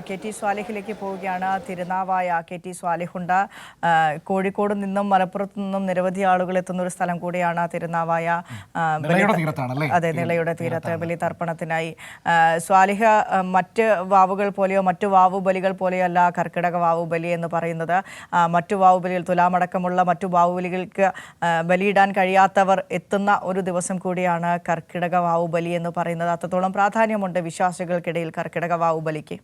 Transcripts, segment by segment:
K T സ്വാലിഹിലേക്ക് പോവുകയാണ്. Tirunavaya K T സ്വാലിഹുണ്ട്. കോഴിക്കോട് നിന്നും മലപ്പുറത്ത് നിന്നും നിരവധി ആളുകൾ എത്തുന്ന ഒരു സ്ഥലം കൂടിയാണ് തിരുനാവായ. അതെ, നിളയുടെ തീരത്ത് ബലിതർപ്പണത്തിനായി. സ്വാലിഹ മറ്റ് വാവുകൾ പോലെയോ മറ്റു വാവുബലികൾ പോലെയോ അല്ല കർക്കിടക വാവുബലി എന്ന് പറയുന്നത്. മറ്റു വാവുബലികൾ, തുലാമടക്കമുള്ള മറ്റു വാവുബലികൾക്ക് ബലിയിടാൻ കഴിയാത്തവർ എത്തുന്ന ഒരു ദിവസം കൂടിയാണ് കർക്കിടക വാവുബലി എന്ന് പറയുന്നത്. അത്രത്തോളം പ്രാധാന്യമുണ്ട് വിശ്വാസികൾക്കിടയിൽ കർക്കിടക വാവുബലിക്ക്.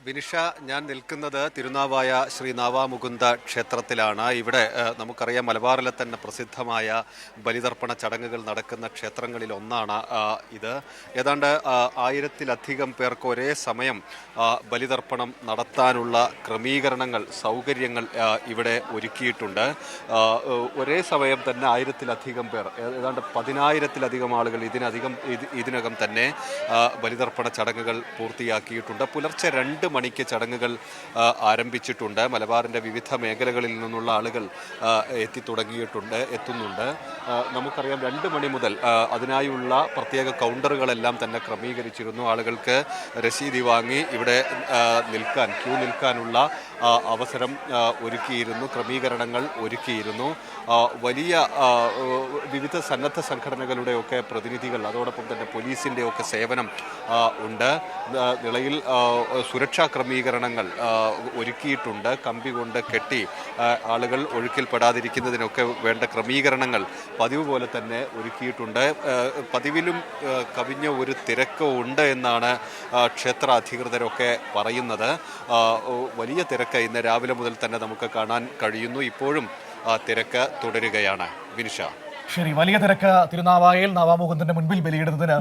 വിനിഷ, ഞാൻ നിൽക്കുന്നത് തിരുനാവായ ശ്രീ നാവാമുകുന്ദ ക്ഷേത്രത്തിലാണ്. ഇവിടെ നമുക്കറിയാം, മലബാറിലെ തന്നെ പ്രസിദ്ധമായ ബലിതർപ്പണ ചടങ്ങുകൾ നടക്കുന്ന ക്ഷേത്രങ്ങളിൽ ഒന്നാണ് ഇത്. ഏതാണ്ട് 1000-ലധികം പേർക്ക് ഒരേ സമയം ബലിതർപ്പണം നടത്താനുള്ള ക്രമീകരണങ്ങൾ, സൗകര്യങ്ങൾ ഇവിടെ ഒരുക്കിയിട്ടുണ്ട്. ഒരേ സമയം തന്നെ 1000-ലധികം പേർ, ഏതാണ്ട് 10,000-ലധികം ആളുകൾ ഇതിനകം തന്നെ ബലിതർപ്പണ ചടങ്ങുകൾ പൂർത്തിയാക്കിയിട്ടുണ്ട്. പുലർച്ചെ 2 മണിക്ക് ചടങ്ങുകൾ ആരംഭിച്ചിട്ടുണ്ട്. മലബാറിൻ്റെ വിവിധ മേഖലകളിൽ നിന്നുള്ള ആളുകൾ എത്തുന്നുണ്ട്. നമുക്കറിയാം, 2 മണി മുതൽ അതിനായുള്ള പ്രത്യേക കൗണ്ടറുകളെല്ലാം തന്നെ ക്രമീകരിച്ചിരുന്നു. ആളുകൾക്ക് രസീതി വാങ്ങി ഇവിടെ ക്യൂ നിൽക്കാനുള്ള അവസരം ഒരുക്കിയിരുന്നു, ക്രമീകരണങ്ങൾ ഒരുക്കിയിരുന്നു. വലിയ വിവിധ സന്നദ്ധ സംഘടനകളുടെയൊക്കെ പ്രതിനിധികൾ, അതോടൊപ്പം തന്നെ പോലീസിൻ്റെയൊക്കെ സേവനം ഉണ്ട്. നിളയിൽ സുരക്ഷാ ക്രമീകരണങ്ങൾ ഒരുക്കിയിട്ടുണ്ട്. കമ്പി കൊണ്ട് കെട്ടി ആളുകൾ ഒഴുക്കിൽപ്പെടാതിരിക്കുന്നതിനൊക്കെ വേണ്ട ക്രമീകരണങ്ങൾ പതിവ് പോലെ തന്നെ ഒരുക്കിയിട്ടുണ്ട്. പതിവിലും കവിഞ്ഞ ഒരു തിരക്ക് ഉണ്ട് എന്നാണ് ക്ഷേത്ര അധികൃതരൊക്കെ പറയുന്നത്. വലിയ തിരക്ക് ഇന്ന് രാവിലെ മുതൽ തന്നെ നമുക്ക് കാണാൻ കഴിയുന്നു. ഇപ്പോഴും തിരക്ക് തുടരുകയാണ്. വിനിഷ, ശരി, വലിയ തിരക്ക് തിരുനാവായയിൽ നാവാമുകുന്ദന്റെ മുൻപിൽ ബലിയിടുന്നതിന്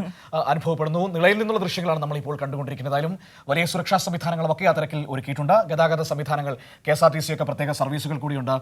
അനുഭവപ്പെടുന്നു. നിളയിൽ നിന്നുള്ള ദൃശ്യങ്ങളാണ് നമ്മൾ ഇപ്പോൾ കണ്ടുകൊണ്ടിരിക്കുന്നത്. അതിലും വലിയ സുരക്ഷാ സംവിധാനങ്ങളും ഒക്കെ ആ തിരക്കിൽ ഒരുക്കിയിട്ടുണ്ട്. ഗതാഗത സംവിധാനങ്ങൾ, KSRTC ഒക്കെ പ്രത്യേക സർവീസുകൾ കൂടിയുണ്ട്.